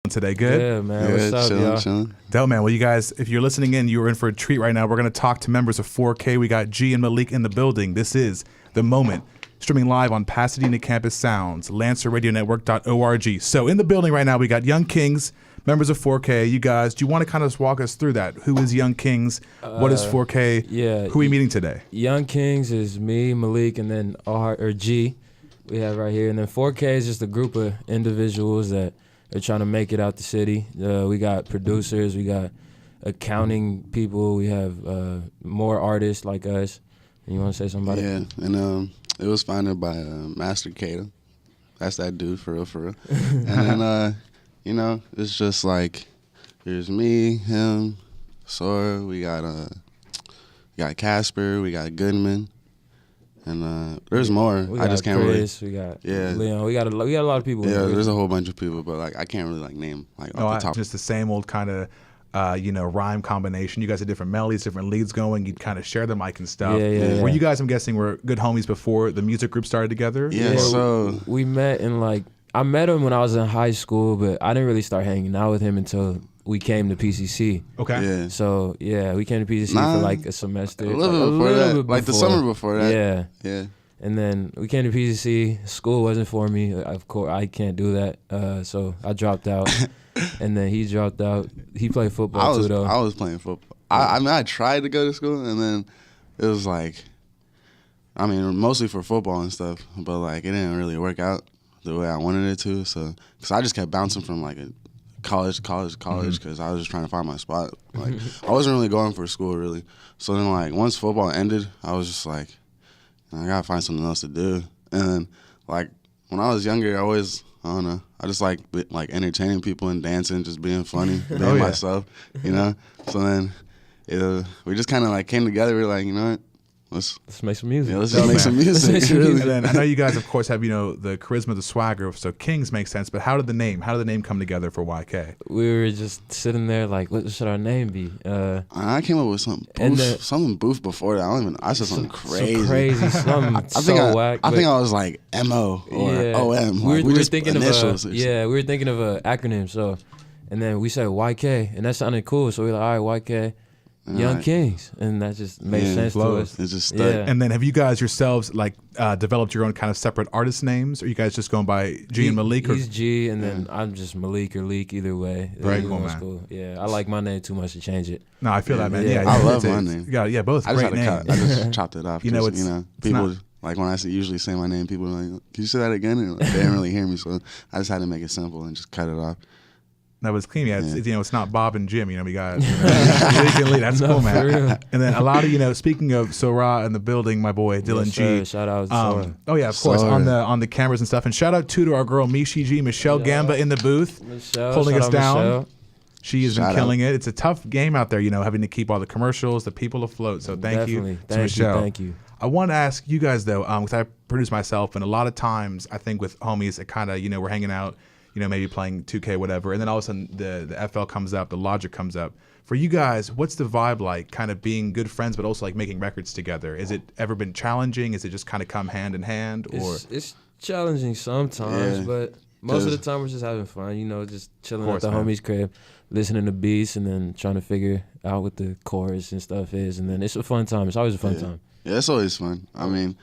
Today, good? Yeah, man. What's up, chilling, y'all? chilling. Dope, man. Well, you guys, if you're listening in, you're in for a treat right now. We're going to talk to members of 4K. We got G and Malik in the building. This is The Moment, streaming live on Pasadena Campus Sounds, LancerRadioNetwork.org. So in the building right now, we got Young Kings, members of 4K. You guys, do you want to kind of just walk us through that? Who is Young Kings? What is 4K? Yeah. Who are we meeting today? Young Kings is me, Malik, and then G we have right here. And then 4K is just a group of individuals that are trying to make it out the city. We got producers, we got accounting people, we have more artists like us. And you want to say something about it? Yeah, and it was founded by Master Kato. That's that dude, for real. And then, it's just like, here's me, him, Sora, we got Casper, we got Goodman, and there's more. We I got just can't Chris, we got Leon, we got a lot of people. Yeah, there's a whole bunch of people, but like I can't really name off the top. Just the same old kind of rhyme combination. You guys had different melodies, different leads going. You'd kind of share the mic and stuff. Yeah. Were you guys, I'm guessing, were good homies before the music group started together? Yeah, so we met in I met him when I was in high school, but I didn't really start hanging out with him until we came to PCC. Okay. Yeah. So yeah, we came to PCC for like a semester. A little bit before that. The summer before that. Yeah. Yeah. And then we came to PCC. School wasn't for me. Of course, I can't do that. So I dropped out. And then he dropped out. He played football too, though. I was playing football. I tried to go to school, and then it was mostly for football and stuff, but like it didn't really work out the way I wanted it to. So, because I just kept bouncing from like a college, because I was just trying to find my spot. Like I wasn't really going for school really. So then like once football ended, I was just like, I gotta find something else to do. And then like when I was younger, I don't know. I just like entertaining people and dancing, just being funny, being myself, So then we just kind of like came together. We were like, you know what? Let's make some music. Yeah, let's just make some music. And then I know you guys, of course, have the charisma, the swagger. So Kings makes sense. But how did the name come together for YK? We were just sitting there like, what should our name be? I came up with something boof before that. I said something crazy. Something whack. I think I was like MO or OM. We were just thinking initials. we were thinking of an acronym. So, and then we said YK, and that sounded cool. So we were like, all right, YK. Young Kings, and that just made sense to us. It's just stuck. Yeah. And then have you guys yourselves developed your own kind of separate artist names? Or are you guys just going by G and Malik? He's G, and then I'm just Malik or Leak, either way. Very cool, man. Cool. Yeah, I like my name too much to change it. No, I feel that, man. Yeah, I love my name. Yeah, both great names. I just chopped it off. People like when I usually say my name, people are like, "Can you say that again?" And they didn't really hear me, so I just had to make it simple and just cut it off. That was clean. Yeah, it's not Bob and Jim. We got Malik and Lee. That's cool, man. And then a lot of speaking of Sora in the building, my boy Dylan G. Shout out to Sora. Oh yeah, of course on the cameras and stuff. And shout out to our girl Mishi G, Michelle Gamba in the booth, holding us down. Michelle. She has been killing it. It's a tough game out there, having to keep all the commercials, the people afloat. So thank you to Michelle. Thank you. I want to ask you guys though, because I produce myself, and a lot of times I think with homies, it kind of we're hanging out. Maybe playing 2K, whatever, and then all of a sudden the FL comes up, the Logic comes up. For you guys, what's the vibe like, kind of being good friends, but also like making records together? Is it ever been challenging? Is it just kind of come hand in hand? Or it's challenging sometimes, but most of the time we're just having fun, just chilling at the homie's crib, listening to beats, and then trying to figure out what the chorus and stuff is, and then it's a fun time. It's always a fun time. Yeah, it's always fun. I mean,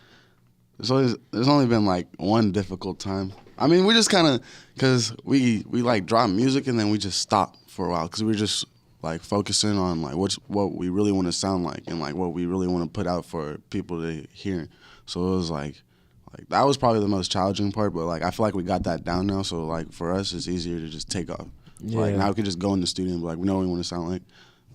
there's only been like one difficult time. I mean, we just kind of, because we like drop music and then we just stop for a while because we were just like focusing on like what we really want to sound like and like what we really want to put out for people to hear. So it was like that was probably the most challenging part, but like I feel like we got that down now. So like for us, it's easier to just take off. So, like now we can just go in the studio and be like, we know what we want to sound like.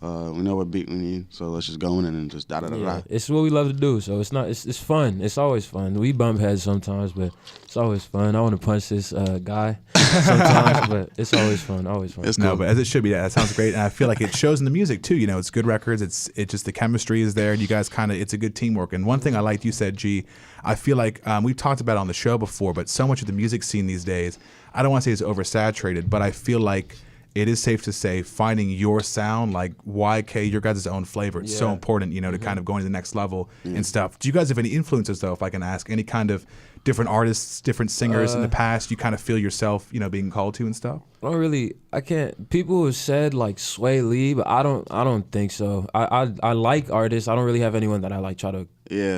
We know what beat we need, so let's just go in and just da-da-da-da. It's what we love to do, so it's fun. It's always fun. We bump heads sometimes, but it's always fun. I want to punch this guy sometimes, but it's always fun. It's cool. No, but as it should be. That sounds great, and I feel like it shows in the music too. It's good records. It's just the chemistry is there, and you guys it's a good teamwork. And one thing I liked you said, G, I feel like we've talked about it on the show before, but so much of the music scene these days, I don't want to say it's oversaturated, but I feel like it is safe to say finding your sound, like YK, your guys' own flavor. It's so important, to kind of go into the next level and stuff. Do you guys have any influences, though, if I can ask, any kind of different artists, different singers in the past you kind of feel yourself, being called to and stuff? I can't. People have said like Sway Lee, but I don't think so. I like artists. I don't really have anyone that I like try to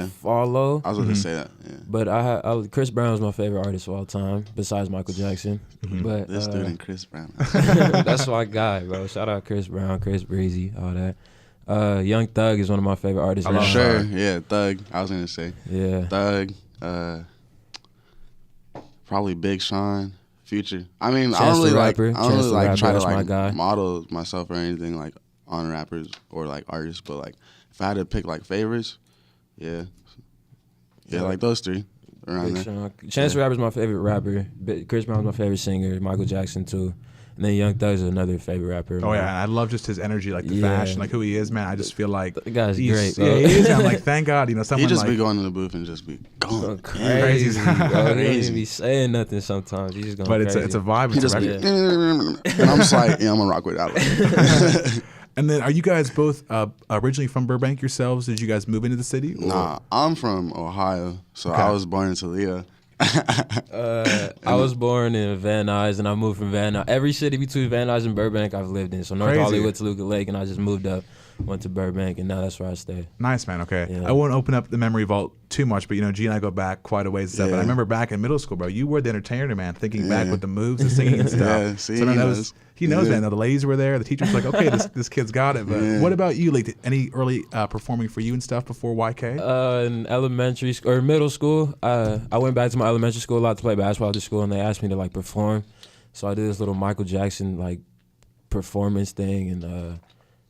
follow. I was going to say that. Yeah. But Chris Brown is my favorite artist of all time, besides Michael Jackson. But this dude and Chris Brown. That's my guy, bro. Shout out Chris Brown, Chris Breezy, all that. Young Thug is one of my favorite artists. I'm sure. Yeah, Thug. I was going to say. Yeah. Thug. Probably Big Sean. Future. I mean, Chance I don't really Rapper. try to that's my guy. model myself or anything like on rappers or like artists, but like if I had to pick like favorites, like those three around Big there. Sean. Chance the Rapper's my favorite rapper. Chris Brown's my favorite singer. Michael Jackson too. And then Young Thug's another favorite rapper. Oh yeah, I love just his energy, like the fashion, like who he is, man. I just feel like the guy's great. Bro. Yeah, he is. I'm like, thank God, someone He just like, be going in the booth and just be going crazy, bro. He don't even be saying nothing sometimes. He's just going but crazy. it's a vibe. He It's just a be, record. and I'm just like, I'm gonna rock with that. And then, are you guys both originally from Burbank yourselves? Did you guys move into the city? Or? Nah, I'm from Ohio, so I was born in Toledo. I was born in Van Nuys, and I moved from Van Nuys. Every city between Van Nuys and Burbank I've lived in. So North Hollywood, Toluca Lake, and I just moved up, went to Burbank, and now that's where I stay. Nice, man. Okay. Yeah. I won't open up the memory vault too much, but G and I go back quite a ways and stuff. And I remember back in middle school, bro, you were the entertainer, man, thinking back with the moves and singing and stuff. Yeah, see, so he knows, man. The ladies were there. The teachers were like, okay, this kid's got it. But what about you? Like, any early performing for you and stuff before YK? In elementary or middle school, I went back to my elementary school a lot to play basketball at the school, and they asked me to like perform. So I did this little Michael Jackson like performance thing, and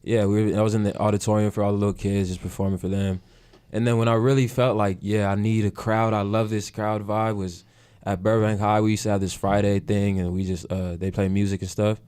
I was in the auditorium for all the little kids, just performing for them. And then when I really felt like, I need a crowd, I love this crowd vibe, was at Burbank High. We used to have this Friday thing, and we just they play music and stuff.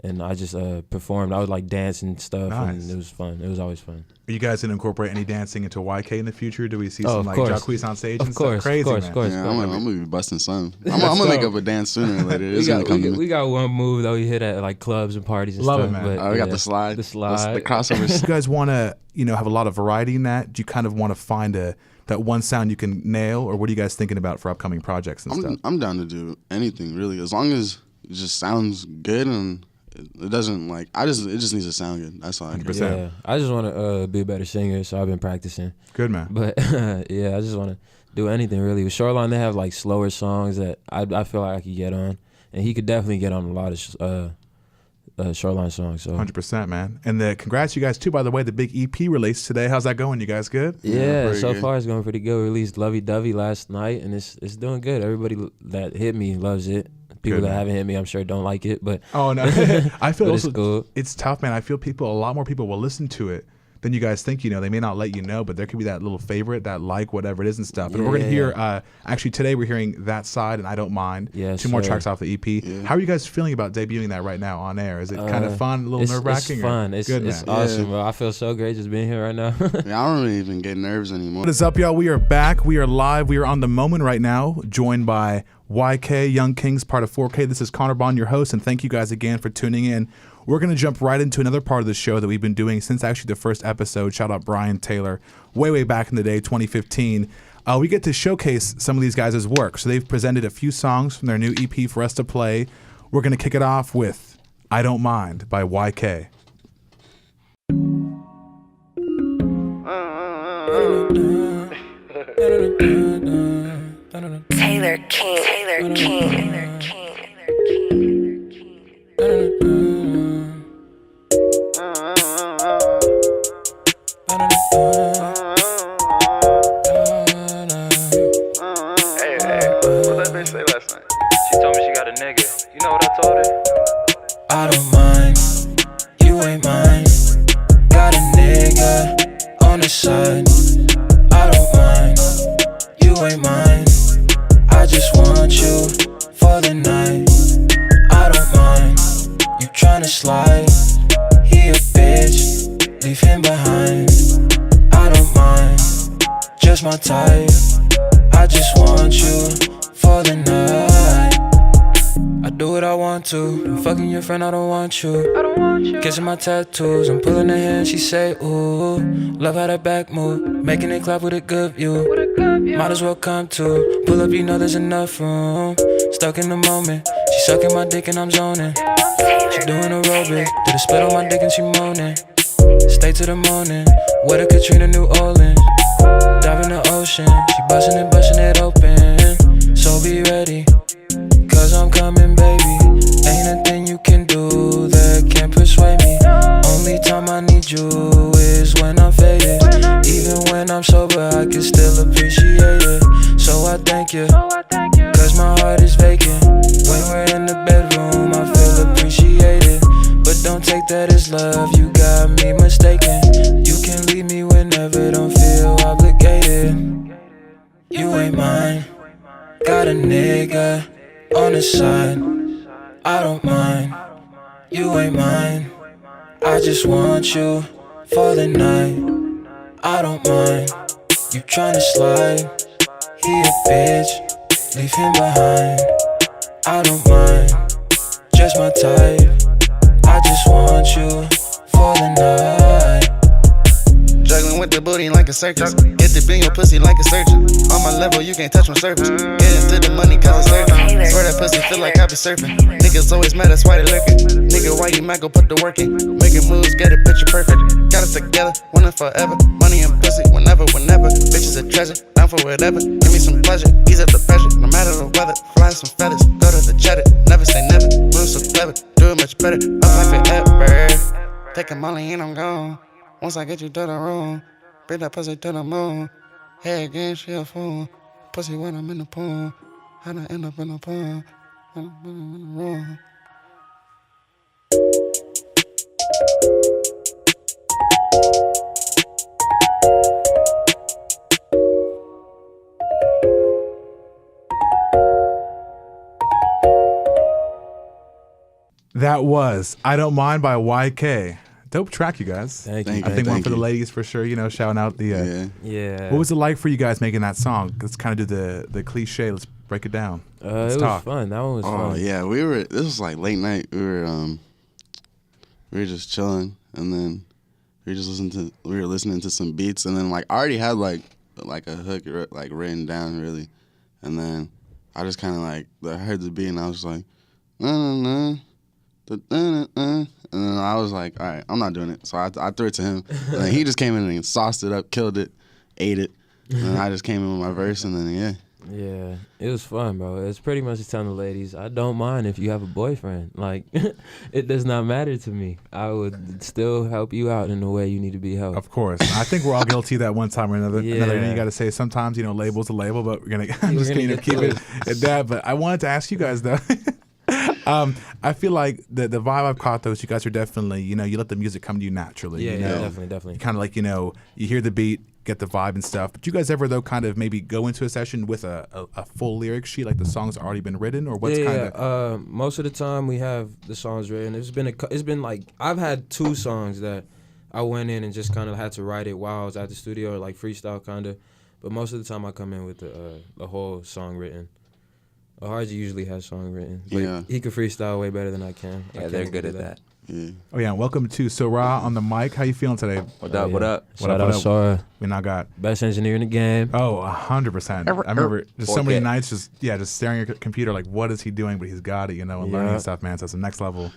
And I just performed. I would like dance and stuff, and it was fun. It was always fun. Are you guys gonna incorporate any dancing into YK in the future? Do we see some like course. Jacquees on stage and Of course, stuff? Crazy, of man. course. Yeah, I'm gonna be busting some. I'm gonna make up a dance sooner or later. It's gonna come to me. We got one move that we hit at like clubs and parties and Love stuff. it, man. But, We got the slide. The slide. The crossovers. You guys want to, have a lot of variety in that? Do you kind of want to find that one sound you can nail, or what are you guys thinking about for upcoming projects and stuff? I'm down to do anything really, as long as it just sounds good and it doesn't like. It just needs to sound good. That's all. 100%. Yeah, I just want to be a better singer, so I've been practicing. Good, man. But I just want to do anything really. With Shoreline, they have like slower songs that I feel like I could get on, and he could definitely get on a lot of Shoreline songs. So 100%, man. And congrats you guys too, by the way, the big EP release today. How's that going? You guys good? Yeah, so good. far it's going pretty good. We released Lovey Dovey last night, and it's doing good. Everybody that hit me loves it. People that haven't hit me, I'm sure, don't like it, but oh no, I feel also it's cool. It's tough, man. I feel a lot more people will listen to it than you guys think. They may not let you know, but there could be that little favorite, that like, whatever it is and stuff. And we're gonna hear. Actually, today we're hearing That Side and I Don't Mind. Yes, two more tracks off the EP. Yeah. How are you guys feeling about debuting that right now on air? Is it kind of fun, a little nerve wracking? It's fun. It's awesome, bro. I feel so great just being here right now. Yeah, I don't really even get nerves anymore. What is up, y'all? We are back. We are live. We are on The Moment right now, joined by YK, Young Kings, part of 4K. This is Connor Bond, your host, and thank you guys again for tuning in. We're going to jump right into another part of the show that we've been doing since actually the first episode. Shout out Brian Taylor, way back in the day, 2015. We get to showcase some of these guys' work. So they've presented a few songs from their new EP for us to play. We're going to kick it off with I Don't Mind by YK. Taylor King. Taylor King. Taylor King. I don't mind, you ain't mine. Got a nigga on the side. I don't mind, you ain't mine. I just want you for the night. I don't mind, you tryna slide. He a bitch, leave him behind. I don't mind, just my type. I just want you for the night. I do what I want to, Fucking your friend, I don't want you. Kissing my tattoos, I'm pulling her hand, she say, ooh. Love how that back move, making it clap with a good view. Might as well come to. Pull up, you know there's enough room. Stuck in the moment, she sucking my dick and I'm zoning. She doing aerobic, did a split on my dick and she moaning. Stay to the morning, with a Katrina, New Orleans. Dive in the ocean, she busting it open. So be ready, cause I'm coming, baby. Ain't a thing you can do that can persuade me. Only time I need you is when I'm faded. Even when I'm sober, I can still appreciate it. So I thank you, cause my heart is vacant. When we're in the bedroom, I feel appreciated. But don't take that as love, you got me mistaken. You can leave me whenever, don't feel obligated. You ain't mine, got a nigga on the side. I don't mind, you ain't mine. I just want you for the night. I don't mind, you tryna slide. He a bitch, leave him behind. I don't mind, just my type. I just want you for the night. Juggling with the booty like a circus. Get the bean your pussy like a surgeon. On my level, you can't touch my surface. Get into the money cause it's certain. Swear that pussy feel like I be surfing. Niggas always mad, that's why they lurking. Nigga, why you mad, go put the work in. Making moves, get it picture perfect. Got us together, winning forever. Money and pussy, whenever. Bitches a treasure, down for whatever. Give me some pleasure, ease up the pressure. No matter the weather, flying some feathers. Go to the cheddar, never say never. Move so clever, do it much better. Up like forever. Take a molly and I'm gone. Once I get you to the room, bring that pussy to the moon. Hey again, she a fool. Pussy when I'm in the pool. How to end up in the pool. In the room. That was I Don't Mind by YK. Dope track, you guys. Thank you. I think one Thank for the you. ladies for sure, shouting out the Yeah. What was it like for you guys making that song? Let's kind of do the cliche. Let's break it down. It Let's was talk. fun. That one was Oh fun. yeah, this was like late night. We were just chilling, and then we were listening to some beats, and then like I already had like a hook like written down really, and then I just kind of like I heard the beat and I was like, and then I was like, all right, I'm not doing it. So I threw it to him, and then he just came in and sauced it up, killed it, ate it, and then I just came in with my verse, and then Yeah, it was fun, bro. It's pretty much just telling the ladies, I don't mind if you have a boyfriend. Like, it does not matter to me. I would still help you out in the way you need to be helped. Of course. I think we're all guilty of that one time or another. Yeah. You got to say sometimes, label's a label, but we're going to We're just gonna gonna get keep through it at that. But I wanted to ask you guys, though. I feel like the vibe I've caught, though, is you guys are definitely, you let the music come to you naturally. Yeah, you know? definitely. Kind of like, you hear the beat, get the vibe and stuff. But you guys ever, though, kind of maybe go into a session with a full lyric sheet, like the song's already been written, or what's kind of? Most of the time we have the songs written. It's been like I've had 2 songs that I went in and just kind of had to write it while I was at the studio, like freestyle kind of. But most of the time I come in with the whole song written. Harji usually has song written. But Yeah. he can freestyle way better than I can. I Yeah, can't they're do good at that. yeah. Oh, yeah. Welcome to Sorah on the mic. How you feeling today? What up? What up? Shout out Sora, We now got. best engineer in the game. Oh, 100%. I remember just so many 4K. nights just staring at your computer like, what is he doing? But he's got it, and learning stuff, man. So it's the next level,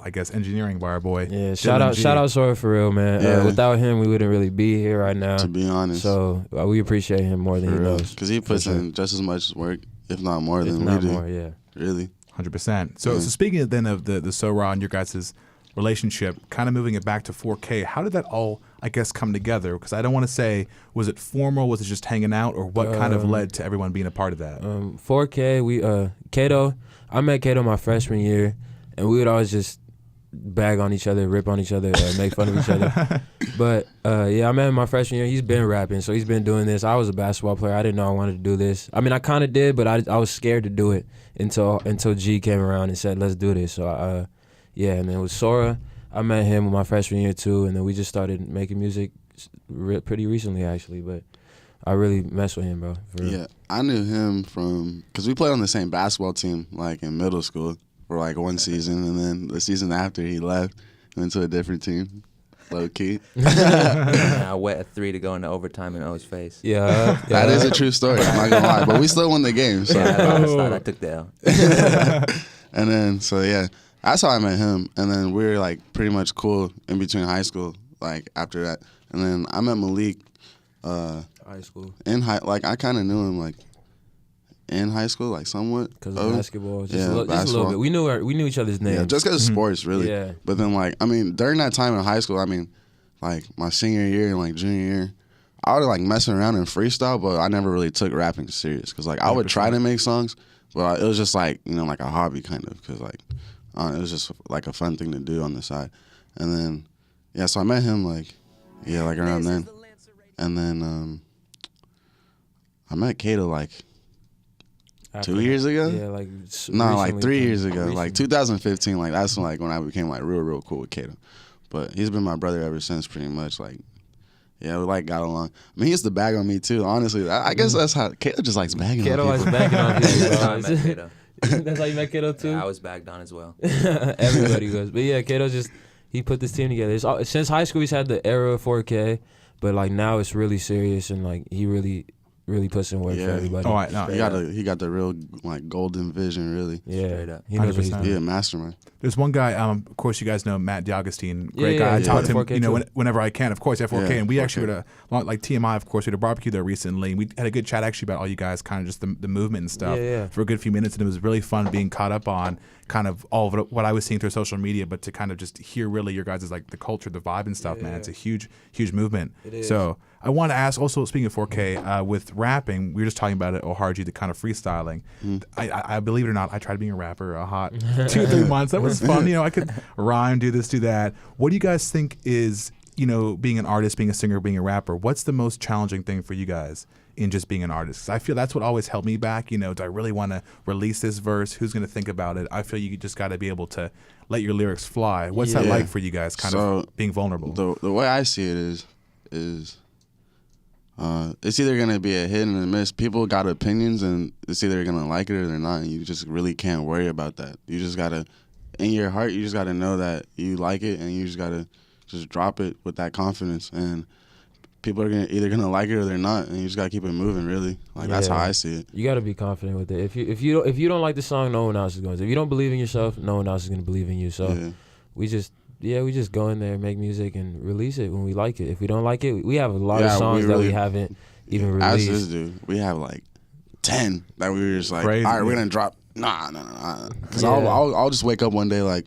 I guess, engineering by our boy. Yeah, Dylan G. shout out Sora for real, man. Yeah. Without him, we wouldn't really be here right now. To be honest, So we appreciate him more than he knows. because he puts For sure. in just as much work, if not more, If than not we do. more, yeah. Really. 100%. So speaking then of the Sorah and your guys' relationship, kind of moving it back to 4K, how did that all, I guess, come together? Because I don't want to say, was it formal? Was it just hanging out? Or what kind of led to everyone being a part of that? 4K, Kato, I met Kato my freshman year, and we would always just bag on each other, rip on each other, make fun of each other. But I met him my freshman year. He's been rapping, so he's been doing this. I was a basketball player. I didn't know I wanted to do this. I mean, I kind of did, but I was scared to do it until G came around and said, let's do this. So, and then with Sora, I met him my freshman year too, and then we just started making music pretty recently, actually. But I really mess with him, bro. For real. Yeah, I knew him because we played on the same basketball team, like in middle school. for like one season, and then the season after he left, went to a different team, low key. And I wet a 3 to go into overtime in O's face. Yeah, That is a true story. I'm not gonna lie, but we still won the game. So. Yeah, I took the L. And then so yeah, that's how I met him. And then we were like pretty much cool in between high school. Like after that, and then I met Malik. High school. Like I kind of knew him like in high school, like somewhat. Because of basketball, just, Yeah, just a little basketball. bit. We knew each other's names. Yeah, just because of sports, really. Yeah. But then like I mean, during that time in high school, I mean, like my senior year and like junior year, I would like messing around and freestyle, but I never really took rapping serious because like I would try to make songs, but it was just like like a hobby kind of because like it was just like a fun thing to do on the side. And then yeah, so I met him like around then, and then I met Kato like 2 years ago. Yeah, like No, like recently, 3 years ago, recently. like 2015. Like that's when I became like real cool with Kato. But he's been my brother ever since, pretty much. Like, yeah, we like got along. I mean, he used to bag on me too. Honestly, I guess that's how Kato just likes bagging Kato on likes people. bagging on people. That's how I bro. met Kato. That's how you met Kato too? Yeah, I was bagged on as well. Everybody goes. But yeah, Kato he put this team together. Since high school, he's had the era of 4K, but like now it's really serious and like he really puts in work for everybody. Oh, no, He got the real like golden vision, really. Yeah, Straight up. he knows what he's 100%. doing. Yeah, mastermind. There's one guy, of course, you guys know Matt D'Agostine, great Yeah, guy. I yeah, talk to yeah. him, 4K too. whenever I can. Of course, at 4K, Yeah, and we actually 4K. were like TMI, of course, we had a barbecue there recently, and we had a good chat actually about all you guys, kind of just the movement and stuff, Yeah. for a good few minutes, and it was really fun being caught up on kind of all of what I was seeing through social media, but to kind of just hear really your guys' like the culture, the vibe and stuff, man. It's a huge movement. It is. So I want to ask also, speaking of 4K, with rapping, we were just talking about it, Oharji, the kind of freestyling. I believe it or not, I tried being a rapper a hot 2-3 months. That was fun. I could rhyme, do this, do that. What do you guys think is, being an artist, being a singer, being a rapper, what's the most challenging thing for you guys in just being an artist? 'Cause I feel that's what always held me back. Do I really want to release this verse? Who's going to think about it? I feel you just got to be able to let your lyrics fly. What's that Yeah. like for you guys, kind of being vulnerable? The way I see it is it's either gonna be a hit and a miss. People got opinions, and it's either gonna like it or they're not. And you just really can't worry about that. You just gotta, in your heart, you just gotta know that you like it, and you just gotta just drop it with that confidence. And people are either gonna like it or they're not, and you just gotta keep it moving. Really, like that's how I see it. You got to be confident with it. If you don't like the song, no one else is going to. If you don't believe in yourself, no one else is going to believe in you. So Yeah. we just go in there, make music, and release it when we like it. If we don't like it, we have a lot of Yeah, songs we that we really- haven't even As released. this dude, we have like 10 that we were just like, Crazy. all right, we're gonna drop. Nah. Because Yeah. I'll just wake up one day like,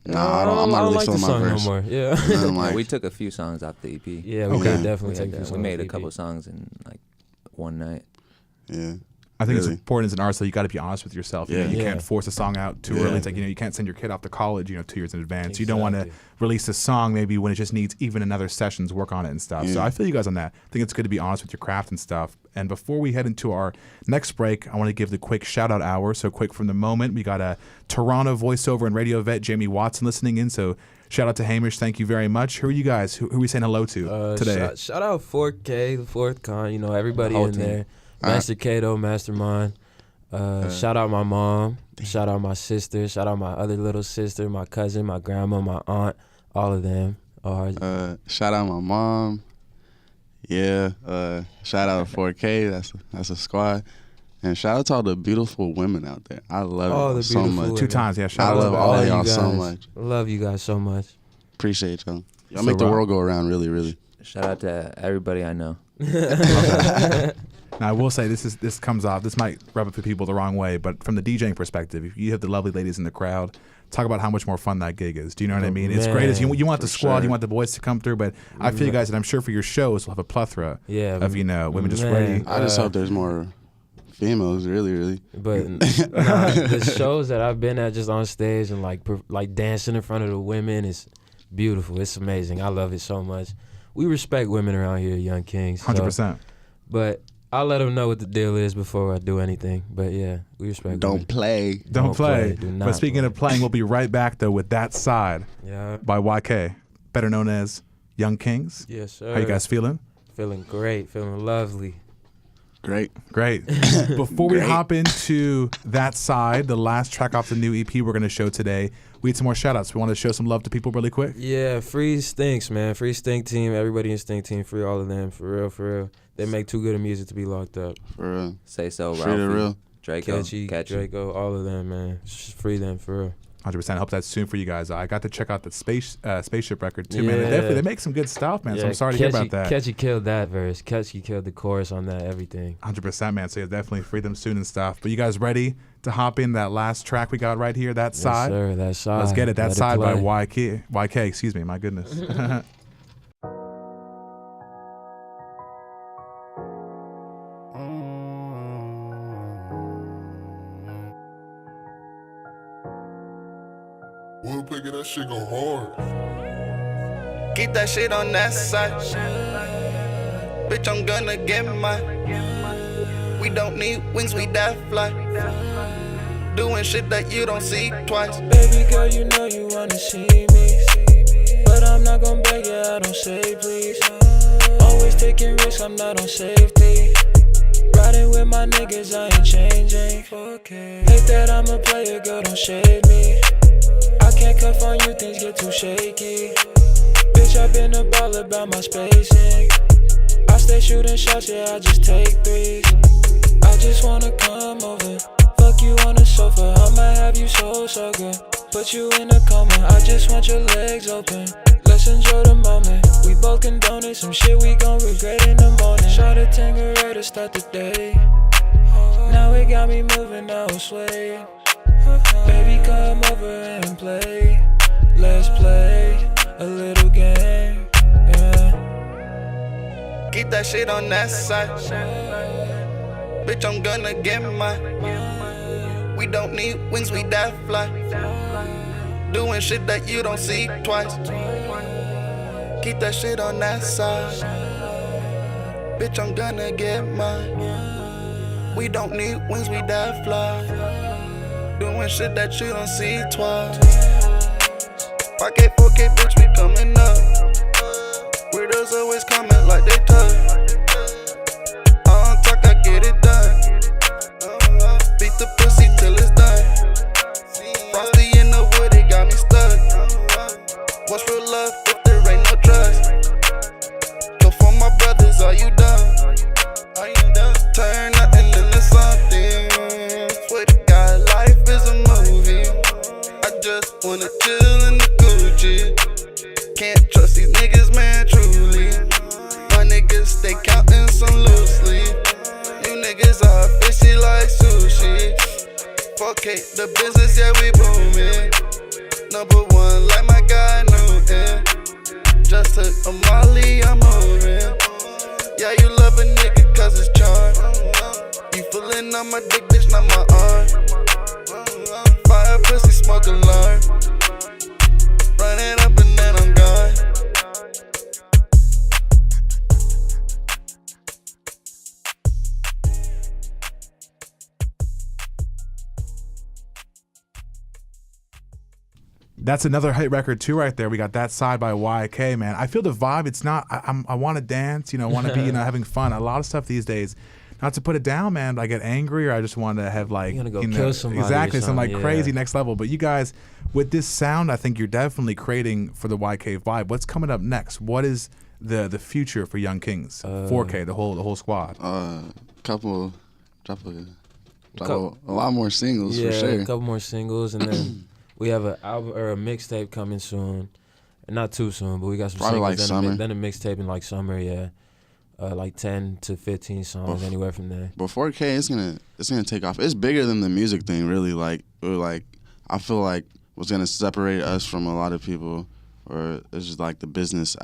nah, I'm not really like feeling the my song verse. no more. Yeah. And then I'm Yeah, like, we took a few songs off the EP. Yeah, we Okay. did definitely take We, this we on made a EP. couple songs in like one night. yeah. I think Really? it's important as an artist that you got to be honest with yourself. You Yeah. can't force a song out too Yeah. early. It's like you can't send your kid off to college 2 years in advance. You don't want to Exactly. release a song maybe when it just needs even another session's work on it and stuff. So Yeah. I feel you guys on that. I think it's good to be honest with your craft and stuff. And before we head into our next break, I want to give the quick shout out hour. So quick from the moment, we got a Toronto voiceover and radio vet, Jamie Watson, listening in. So shout out to Hamish. Thank you very much. Who are you guys? Who are we saying hello to today? Shout out 4K, the fourth con. Everybody The whole in team. there. Master Kato, Mastermind. Shout out my mom. Shout out my sister. Shout out my other little sister, my cousin, my grandma, my aunt, all of them. Shout out my mom. Yeah. Shout out 4K. That's a squad. And shout out to all the beautiful women out there. I love All you the so beautiful much. women. 2 times, yeah. I Shout out. love all of you y'all so guys. much. Love you guys so much. Appreciate y'all. Y'all So make the Rob- world go around, really, really. Shout out to everybody I know. Now I will say this comes off. This might rub up to people the wrong way, but from the DJing perspective, if you have the lovely ladies in the crowd, talk about how much more fun that gig is. Do you know what I mean? It's great. As you want the For squad, sure. you want the boys to come through, but I feel you guys, and I'm sure for your shows, will have a plethora Yeah, of women just man. ready. I just hope there's more females, really, really. But the shows that I've been at just on stage and like dancing in front of the women is beautiful. It's amazing. I love it so much. We respect women around here, Young Kings. so- 100%. But I'll let them know what the deal is before I do anything. But yeah, we respect women. Don't play. Don't play. Do But not speaking play. of playing, we'll be right back though with That Side Yeah. by YK, better known as Young Kings. Yes, sir. How you guys feeling? Feeling great. Feeling lovely. Great. Before we Great. hop into that side, the last track off the new EP we're going to show today, we need some more shout outs. We want to show some love to people really quick. Yeah, free Stinks, man. Free Stink Team. Everybody in Stink Team. Free all of them. For real, for real. They make too good of music to be locked up. For real. Say so, Free the Ralphie, real. Draco, Catchy, Catchy. Draco, all of them, man. Just free them, for real. 100%. I hope that's soon for you guys. I got to check out the spaceship record too, man. Yeah. They make some good stuff, man. So Yeah, I'm sorry to hear about that. Catchy killed that verse. Catchy killed the chorus on that, everything. 100%, man. So yeah, definitely free them soon and stuff. But you guys ready to hop in that last track we got right here, that side? Yes, sir, that side. Let's get it. That Let side by play. YK. Excuse me. My goodness. We'll pick it, that shit go hard. Keep that shit on that side. Bitch, I'm gonna get mine. We don't need wings, we that fly. Doing shit that you don't see twice. Baby girl, you know you wanna see me, but I'm not gon' beg you out on say please. Always taking risks, I'm not on safety. Riding with my niggas, I ain't changing. Hate that I'm a player, girl, don't shade me. I can't cuff on you, things get too shaky. Bitch, I've been a ball about my spacing. I stay shooting shots, yeah, I just take threes. I just wanna come over, fuck you on the sofa. I'ma have you so good, put you in a coma. I just want your legs open, let's enjoy the moment. We both condone it, some shit we gon' regret in the morning. Shot a Tangeray to start the day. Now it got me moving, I was swaying. Baby, come over and play. Let's play a little game, yeah. Keep that shit on that side. Bitch, I'm gonna get mine. We don't need wings, we that fly. Doing shit that you don't see twice. Keep that shit on that side. Bitch, I'm gonna get mine. We don't need wings, we that fly. Doing shit that you don't see twice. 5K, 4K, bitch, we coming up. Weirdos always comment like they tough. I don't talk, I get it done. Beat the pussy till it's done. Frosty in the wood, it got me stuck. What's real love if there ain't no trust? Go for my brothers, are you done? Turn nothing into something. Swear to God, life is a movie. I just wanna chill in the Gucci. Can't trust these niggas, man, truly. My niggas stay counting some loosely. You niggas are fishy like sushi. 4K, the business, yeah, we booming. #1 like my guy Newton. Just took a Molly, I'm moving. Yeah, you love a nigga cause it's charm. You feelin' on my dick, bitch, not my arm. Fire pussy, smoke alarm. Run it up and then I'm gone. That's another hit record too, right there. We got that side by YK, man. I feel the vibe. It's not. I want to dance, want to be, having fun. A lot of stuff these days. Not to put it down, man, but I get angry or I just want to have like, You're gonna go kill somebody or exactly, some like something, crazy yeah. next level. But you guys, with this sound, I think you're definitely creating for the YK vibe. What's coming up next? What is the future for Young Kings? 4K, the whole squad. Drop a lot more singles Yeah, for sure. a couple more singles, and then we have an album or a mixtape coming soon. Not too soon, but we got some Probably singles. like then summer. Then a mixtape in like summer, yeah. Like 10 to 15 songs, anywhere from there. But 4K, it's gonna take off. It's bigger than the music thing, really. I feel like what's gonna separate us from a lot of people, or it's just like the business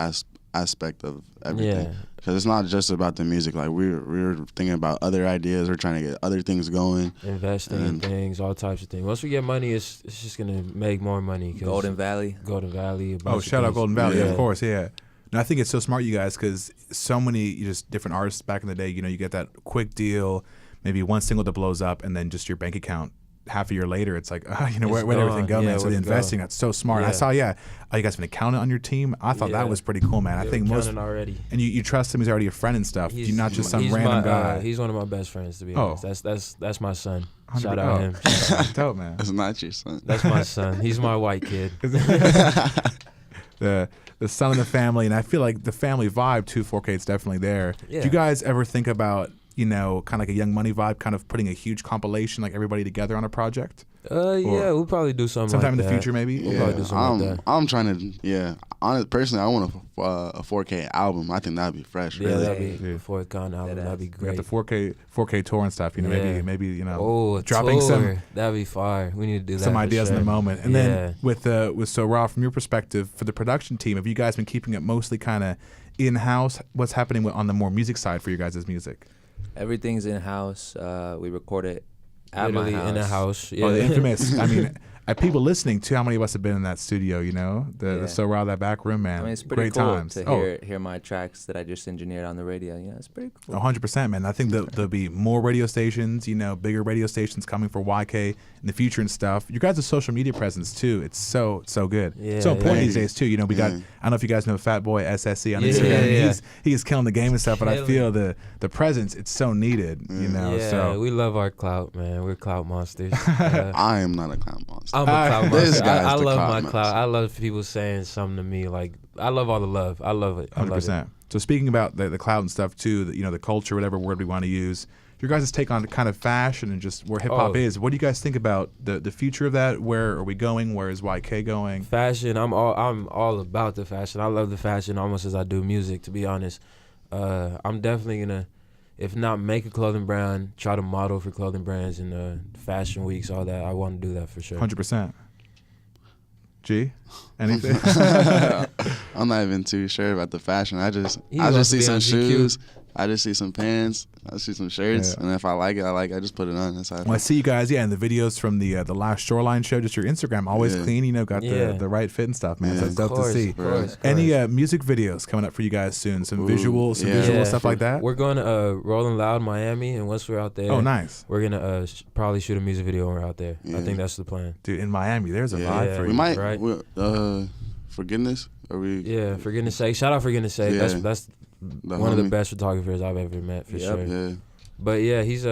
aspect of everything. Yeah. Because it's not just about the music. Like we're thinking about other ideas. We're trying to get other things going. Investing in things, all types of things. Once we get money, it's just gonna make more money. 'Cause Golden Valley. Golden Valley. a bunch Oh, of shout out things. Golden Valley, Yeah. of course, yeah. And I think it's so smart, you guys, because so many just different artists back in the day, you get that quick deal, maybe one single that blows up, and then just your bank account half a year later, it's like, where It's did everything go, gone. man? Yeah, So the where'd it go? investing, that's so smart. I Yeah. saw, you guys have an accountant on your team. I thought that Yeah. was pretty cool, man. I think most, counting already. and you trust him. He's already a friend and stuff. You're not just some random guy. He's one of my best friends, to be Oh. honest. That's my son. 100 Shout out him. Dope, man. That's not your son. That's my son. He's my white kid. the son of the family, and I feel like the family vibe too. 4K, it's definitely there. Yeah. Do you guys ever think about kind of like a Young Money vibe, kind of putting a huge compilation, like everybody together on a project? Yeah, we'll probably do something Sometime like in the future, maybe. We'll probably do something like that. I'm trying to, personally, I want a 4K album. I think that'd be fresh. Yeah, really. that'd be before it gone album. That'd be You got great. the 4K tour and stuff. Yeah. Maybe a dropping tour. some That'd be fire. We need to do that. some for ideas sure. in the moment. And Yeah. then with So Raw, from your perspective, for the production team, have you guys been keeping it mostly kind of in house? What's happening on the more music side for you guys' music? Everything's in house. We record it at Literally my house. in a house. Yeah. Oh, the infamous. I mean, people listening too. How many of us have been in that studio? The So Raw, that back room, man. I mean, it's pretty Great cool times. to hear my tracks that I just engineered on the radio. Yeah, it's pretty cool. 100%, man. I think there'll be more radio stations, bigger radio stations coming for YK in the future and stuff. You guys' social media presence too. It's so good. Yeah, so important yeah. these days too. We got. I don't know if you guys know Fat Boy SSE on Yeah, Instagram. yeah. He's killing the game and stuff. But I Killing. feel the presence. It's so needed. Yeah, So we love our clout, man. We're clout monsters. I am not a clown monster. I'm a clout This monster. guy's I the love clout my monster. clout. I love people saying something to me. Like, I love all the love. I love it. I love it. 100%. So speaking about the cloud and stuff too, the culture, whatever word we want to use. Your guys' take on kind of fashion and just where hip hop Oh. is. What do you guys think about the future of that? Where are we going? Where is YK going? Fashion. I'm all about the fashion. I love the fashion almost as I do music. To be honest, I'm definitely gonna, if not make a clothing brand, try to model for clothing brands in fashion weeks, all that. I want to do that for sure. 100%. G, anything? I'm not even too sure about the fashion. I just He I wants just to see be some on GQ. shoes. I just see some pants. I see some shirts, Yeah. and if I like it, I just put it on. That's how I Well, I see you guys, in the videos from the last Shoreline show, just your Instagram, always Yeah. clean, got Yeah. the right fit and stuff, man. Yeah. So it's dope to see. Of course. Any music videos coming up for you guys soon? Some Ooh, visual yeah. stuff like that? We're going to Rolling Loud, Miami, and once we're out there, Oh, nice. we're gonna probably shoot a music video when we're out there. Yeah. I think that's the plan. Dude, in Miami, there's a vibe Yeah. for we you. might. right? For goodness, are we? Yeah, for goodness sake, shout out for goodness sake. Yeah. That's The one of the homie. best photographers I've ever met for sure. Yeah. But yeah, he's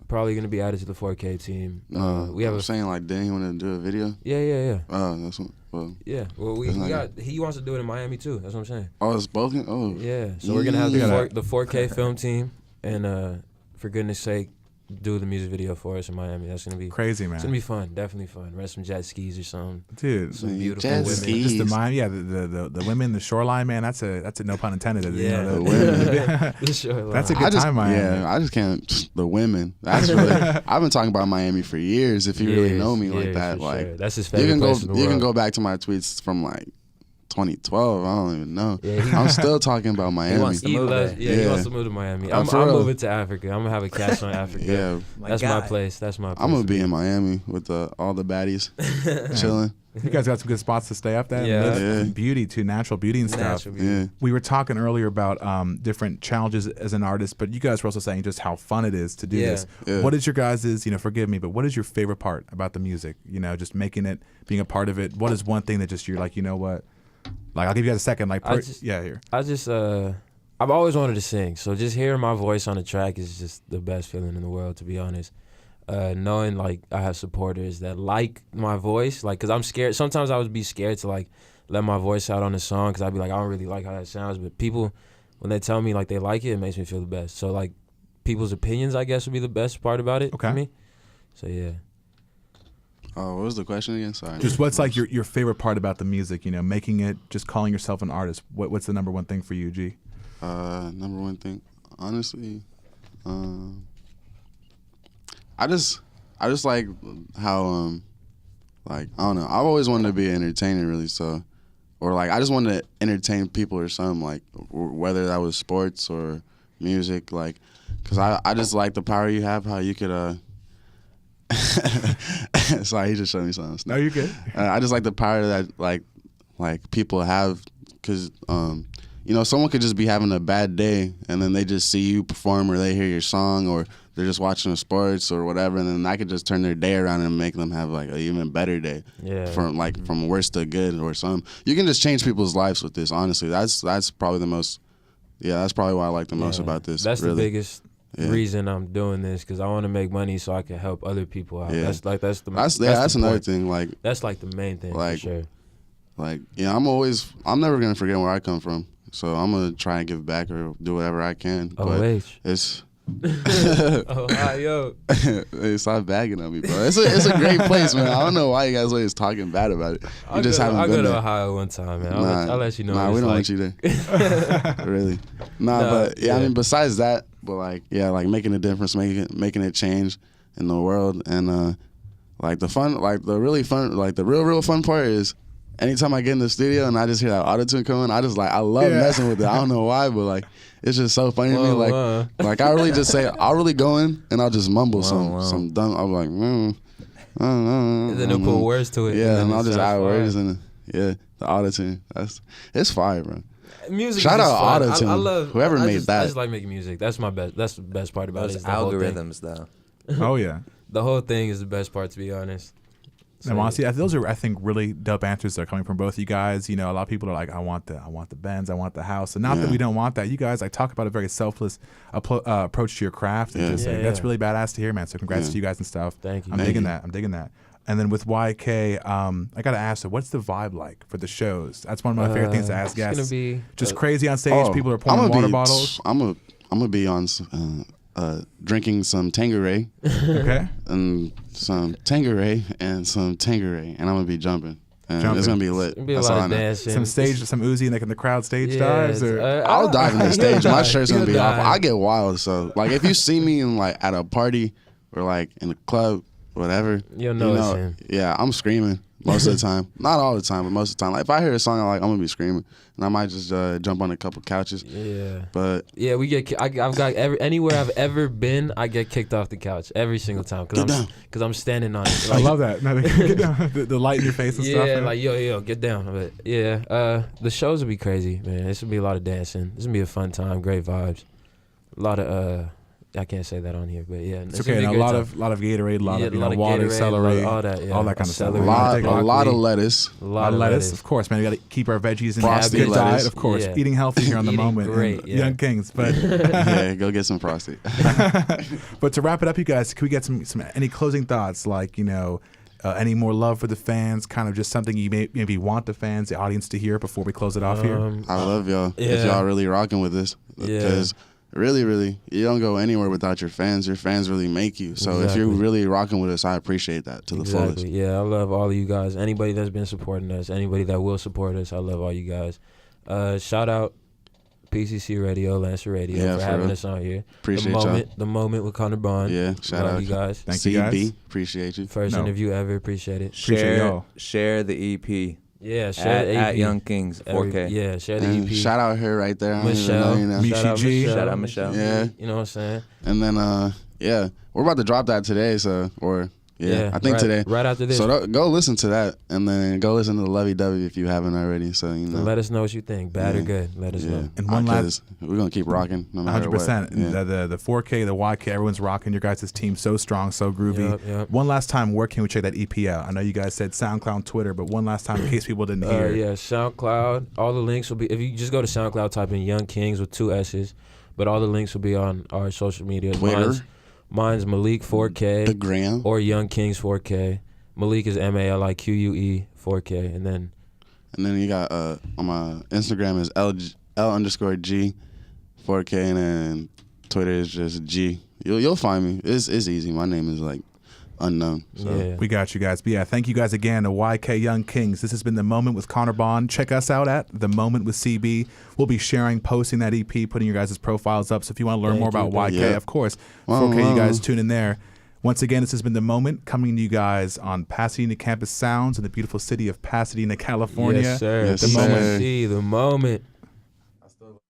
probably gonna be added to the 4K team. We have I'm a saying like, didn't he want to do a video? yeah. That's what. Well, Well, we That's not got. He wants to do it in Miami too. That's what I'm saying. it's both. Oh, Yeah. So we're gonna have Yeah. the 4K film team, and for goodness sake, do the music video for us in Miami. That's gonna be Crazy, man. It's gonna be fun. Definitely fun. Rent some jet skis or something. Dude, Some Man, beautiful jet women. skis. just the Miami, the women, the shoreline, man. That's a no pun intended. Yeah. The women. The shoreline. That's a good time, Miami. Yeah, I just can't. The women. That's really. I've been talking about Miami for years. If you really know me like Years, that, for like sure. That's his you favorite can go. place in the You world. can go back to my tweets from like 2012. I don't even know. Yeah, I'm still talking about Miami. wants to He move loves, there. yeah, he Yeah. wants to move to Miami. I'm I'm for real. moving to Africa. I'm gonna have a cash on Africa. Yeah, That's my place. That's my place. I'm gonna be in Miami with all the baddies, chilling. You guys got some good spots to stay up there. Yeah. And live Yeah. in beauty too, natural beauty and stuff. Natural beauty. Yeah. We were talking earlier about different challenges as an artist, but you guys were also saying just how fun it is to do Yeah. this. Yeah. What is your guys', forgive me, but what is your favorite part about the music? Just making it, being a part of it. What is one thing that just you're like, you know what? Like, I'll give you guys a second. Like, here. I just I've always wanted to sing, so just hearing my voice on the track is just the best feeling in the world, to be honest. Knowing like I have supporters that like my voice, like, cause I'm scared. Sometimes I would be scared to like let my voice out on the song, cause I'd be like, I don't really like how that sounds. But people, when they tell me like they like it, it makes me feel the best. So like people's opinions, I guess, would be the best part about it Okay. for me. So yeah. Oh, what was the question again? Sorry. Just what's like your favorite part about the music? Making it, just calling yourself an artist. What's the number one thing for you, G? Number one thing, honestly, I just like how like I don't know. I've always wanted to be an entertainer, really. So, or like I just wanted to entertain people or something, like whether that was sports or music, like, cause I just like the power you have, how you could Sorry, he just showed me something. No, you're good. I just like the power that like people have, cause you know, someone could just be having a bad day, and then they just see you perform, or they hear your song, or they're just watching the sports or whatever, and then I could just turn their day around and make them have like an even better day. Yeah. From worse to good or something. You can just change people's lives with this. Honestly, that's probably the most. Yeah, that's probably what I like the most about this. That's really. the biggest reason I'm doing this, because I want to make money so I can help other people out. Yeah. That's the That's another point. thing. Like That's like the main thing, like, for sure. Like, yeah, I'm never gonna forget where I come from. So I'm gonna try and give back or do whatever I can. But it's Ohio. Hey, stop bagging on me, bro. It's a great place, man. I don't know why you guys always talking bad about it. You just haven't been there. I'll go to Ohio one time, man. I'll let you know. Nah, we don't want you there. Really. But yeah, I mean, besides that, but like, yeah, like making a difference, making it change in the world, and like the fun, like the really fun, like the real fun part is anytime I get in the studio and I just hear that autotune coming, I love messing with it. I don't know why, but like it's just so funny to me. Like I really just say, I'll really go in and I'll just mumble some dumb. I'm like, and then they'll put words to it. Yeah, and I'll just add words and the autotune. It's fire, bro. Music. Shout out fun. autotune. I love whoever made that. I just like making music. That's my best. That's the best part about it. Those is the whole thing. algorithms, though. Oh yeah. The whole thing is the best part, to be honest. And honestly, those are, I think, really dope answers that are coming from both of you guys. You know, a lot of people are like, I want the Benz, I want the house. And not that we don't want that. You guys like talk about a very selfless approach to your craft. And just like, that's really badass to hear, man. So congrats to you guys and stuff. Thank you. I'm digging that. And then with YK, I gotta ask, what's the vibe like for the shows? That's one of my favorite things to ask guests. It's gonna be just crazy on stage. People are pouring water bottles. I'm gonna be on drinking some Tanqueray. Okay. And some Tanqueray and I'm gonna be jumping. And it's gonna be lit. It'll be a lot of dancing. Some Uzi and like in the crowd stage dives, or I'll dive in the stage. My shirt's gonna be off. dive. I get wild. So like if you see me in like at a party or like in a club, whatever, You'll know it's him. Yeah, I'm screaming most of the time. Not all the time, but most of the time. Like if I hear a song, I'm gonna be screaming, and I might just jump on a couple couches. Yeah. But yeah, we get. I've got anywhere I've ever been, I get kicked off the couch every single time because I'm standing on it. I love that. No, get down. The light in your face and stuff. Yeah, like yo, get down. But yeah, the shows will be crazy, man. This will be a lot of dancing. This will be a fun time, great vibes. A lot of I can't say that on here, but yeah, it's okay. And a lot of Gatorade, a lot of water, Gatorade, celery, all that kind of stuff. A lot of lettuce. A lot of lettuce, of course, man. We got to keep our veggies in Frosty good lettuce. diet, of course. Yeah. Eating healthy here on the moment, great, Young Kings. But Yeah, go get some Frosty. but to wrap it up, you guys, can we get some any closing thoughts? Like, you know, any more love for the fans? Kind of just something you maybe want the fans, the audience, to hear before we close it off here. I love y'all. Yeah. If y'all really rocking with this, Yeah. because really, you don't go anywhere without your fans. Your fans really make you. So if you're really rocking with us, I appreciate that to the fullest. Yeah, I love all of you guys. Anybody that's been supporting us, anybody that will support us, I love all you guys. Shout out PCC Radio, Lancer Radio for having us on here. Appreciate The Moment with Connor Bond. Yeah, shout love out you guys. Thank you guys. Appreciate you. First interview ever. Appreciate it. Appreciate y'all. Share the EP. Yeah, share the EP. At Young Kings 4K. Yeah, share the And EP. shout out her right there. I don't even Michelle. know, you know. Michi G. Shout out Michelle. Yeah. You know what I'm saying? And then we're about to drop that today. So I think today. Right after this. So go listen to that, and then go listen to the Lovey Dovey if you haven't already. So you know. Let us know what you think, bad or good. Let us know. And one last, we're gonna keep rocking no matter 100%. what. Yeah. The 4K, the YK, everyone's rocking. Your guys' team so strong, so groovy. Yep. One last time, where can we check that EP out? I know you guys said SoundCloud, Twitter, but one last time in case people didn't hear. Yeah, SoundCloud. All the links will be, if you just go to SoundCloud, type in Young Kings with 2 S's, but all the links will be on our social media. Twitter. Mine's Malik 4K. The gram. Or Young Kings 4K. Malik is MALIQUE 4K. And then you got on my Instagram is L_G 4K, and then Twitter is just G. You'll find me. It's easy. My name is like unknown. So. Yeah. We got you guys. But yeah, thank you guys again to YK Young Kings. This has been The Moment with Connor Bond. Check us out at The Moment with CB. We'll be posting that EP, putting your guys' profiles up. So if you want to learn more about YK, of course, 4K, you guys tune in there. Once again, this has been The Moment, coming to you guys on Pasadena Campus Sounds in the beautiful city of Pasadena, California. Yes, sir. Yes, The sir. Moment. The Moment.